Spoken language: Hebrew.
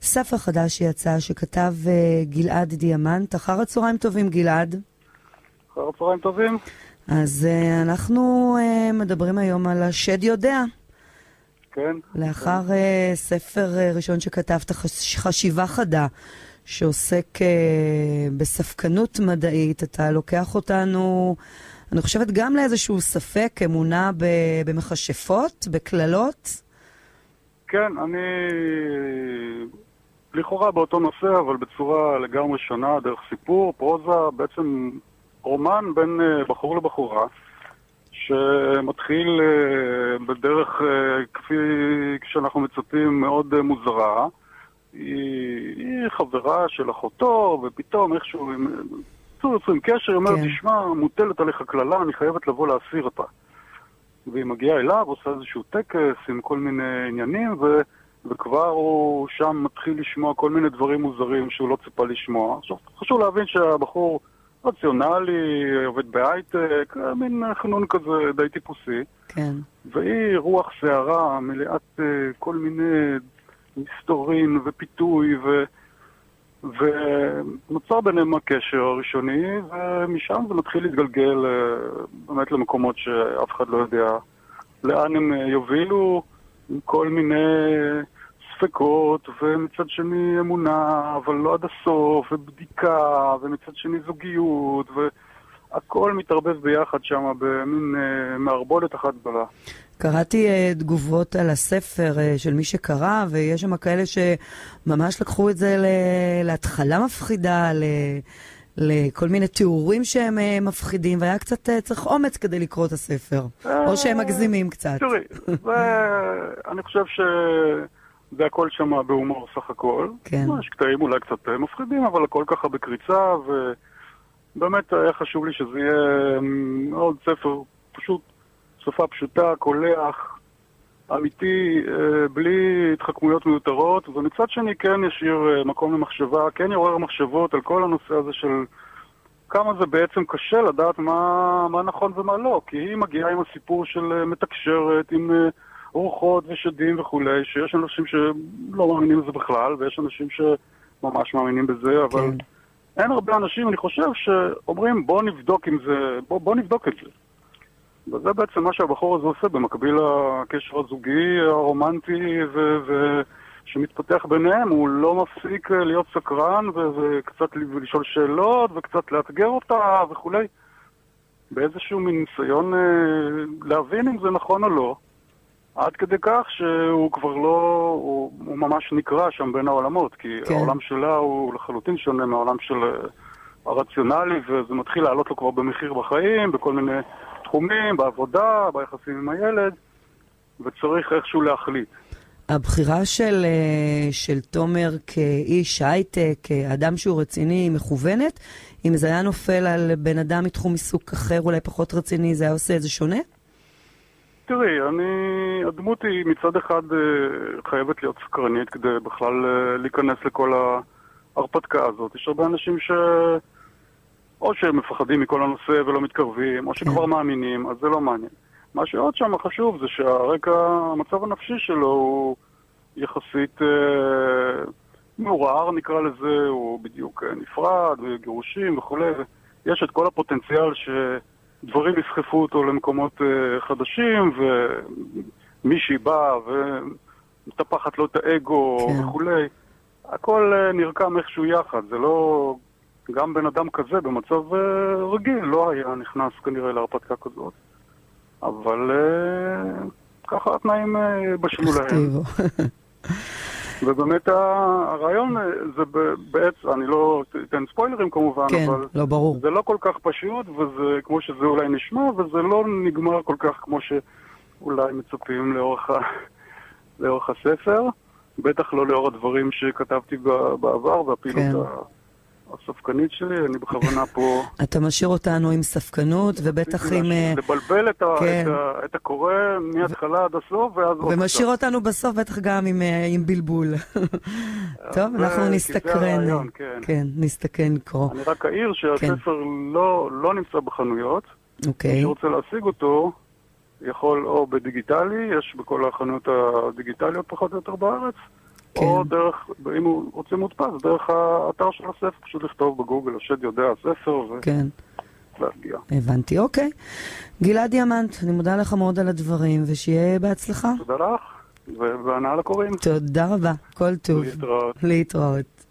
ספר חדש שיצא שכתב גלעד דיאמנט. אחר הצהריים טובים, גלעד. אחר הצהריים טובים. אז אנחנו מדברים היום על השד יודע. כן. לאחר ספר ראשון שכתבת, חשיבה חדה, שעוסק בספקנות מדעית, אתה לוקח אותנו, אני חושבת גם לאיזשהו ספק, אמונה במכשפות, בכללות. כן, אני לכאורה באותו נושא, אבל בצורה לגמרי שונה, דרך סיפור, פרוזה, בעצם רומן בין בחור לבחורה, שמתחיל בדרך, כפי שאנחנו מצפים, מאוד מוזרה. היא חברה של אחותו, ופתאום איכשהו יוצרים קשר, היא אומרת, תשמע, מוטלת עליך כללה, אני חייבת לבוא להסיר אותה. והיא מגיעה אליו, עושה איזשהו טקס עם כל מיני עניינים, וכבר הוא שם מתחיל לשמוע כל מיני דברים מוזרים שהוא לא ציפה לשמוע. עכשיו, חשוב להבין שהבחור רציונלי, עובד בהייטק, מין חנון כזה די טיפוסי. כן. והיא רוח שערה, מלאת כל מיני מסתורין ופיתוי, ונוצר ביניהם הקשר הראשוני, ומשם זה מתחיל להתגלגל באמת למקומות שאף אחד לא יודע לאן הם יובילו, עם כל מיני ספקות, ומצד שני אמונה, אבל לא עד הסוף, ובדיקה, ומצד שני זוגיות, והכל מתערבב ביחד שם במין מערבולת אחת גדולה. קראתי תגובות על הספר של מי שקרא, ויש שם כאלה שממש לקחו את זה להתחלה מפחידה, לכל מיני תיאורים שהם מפחידים, והיה קצת צריך אומץ כדי לקרוא את הספר, או שהם מגזימים קצת. תראי, אני חושב שזה הכל שם בהומור סך הכל. כן. יש קטעים אולי קצת מפחידים, אבל הכל ככה בקריצה, ובאמת היה חשוב לי שזה יהיה עוד ספר פשוט, שפה פשוטה, קולח, אמיתי, בלי התחכמויות מיותרות, ומצד שני כן ישאיר מקום למחשבה, כן יעורר מחשבות על כל הנושא הזה של כמה זה בעצם קשה לדעת מה נכון ומה לא, כי היא מגיעה עם הסיפור של מתקשרת, עם אורחות ושדים וכולי, שיש אנשים שלא מאמינים בזה בכלל, ויש אנשים שממש מאמינים בזה, אבל אין הרבה אנשים, אני חושב, שאומרים בוא נבדוק עם זה, בוא נבדוק את זה. וזה בעצם מה שהבחור הזה עושה במקביל לקשר הזוגי, הרומנטי שמתפתח ביניהם. הוא לא מפסיק להיות סקרן וקצת לשאול שאלות וקצת לאתגר אותה וכולי. באיזשהו מין ניסיון להבין אם זה נכון או לא. עד כדי כך שהוא כבר לא, הוא ממש נקרא שם בין העולמות, כי העולם שלה הוא לחלוטין שונה מהעולם של הרציונלי, וזה מתחיל לעלות לו כבר במחיר בחיים, בכל מיני תחומים, בעבודה, ביחסים עם הילד, וצריך איכשהו להחליט. הבחירה של תומר כאיש הייטק, כאדם שהוא רציני, מכוונת, אם זה היה נופל על בן אדם מתחום עיסוק אחר, אולי פחות רציני, זה היה עושה איזה שונה? תראי, הדמות היא מצד אחד חייבת להיות סקרנית כדי בכלל להיכנס לכל ההרפתקה הזאת. יש הרבה אנשים או שהם מפחדים מכל הנושא ולא מתקרבים, או שכבר מאמינים, אז זה לא מעניין. מה שעוד שם חשוב זה שהרקע, המצב הנפשי שלו הוא יחסית מעורער, נקרא לזה, הוא בדיוק נפרד, גירושים וכו'. יש את כל הפוטנציאל שדברים יסחפו אותו למקומות חדשים, ומישהי בא ומטפחת לו את האגו וכו'. הכל נרקם איכשהו יחד, זה לא... גם בן אדם כזה במצב רגיל לא היה נכנס כנראה להרפתקה כזאת. אבל ככה התנאים בשלו להם. ובאמת הרעיון זה בעצם, אני לא אתן ספוילרים כמובן, אבל לא ברור. זה לא כל כך פשוט, וזה כמו שזה אולי נשמע, וזה לא נגמר כל כך כמו שאולי מצפים לאורך הספר. בטח לא לאור הדברים שכתבתי בעבר, והפעילות הספקנית שלי, אני בכוונה פה... אתה משאיר אותנו עם ספקנות, ובטח עם... לבלבל את הקורא מההתחלה עד הסוף, ואז... ומשאיר אותנו בסוף, בטח גם עם בלבול. טוב, אנחנו נסתקרן. כן, נסתקרן לקרוא. אני רק אעיר שהספר לא נמצא בחנויות. אוקיי. מי שרוצה להשיג אותו, יכול או בדיגיטלי, יש בכל החנויות הדיגיטליות פחות או יותר בארץ, או דרך, אם הוא רוצה מודפס, דרך האתר של הספר, פשוט לכתוב בגוגל, השד יודע הספר, ולהגיע. הבנתי, אוקיי. גלעד דיאמנט, אני מודה לך מאוד על הדברים, ושיהיה בהצלחה. תודה לך, והנאה לקוראים. תודה רבה, כל טוב. להתראות. להתראות.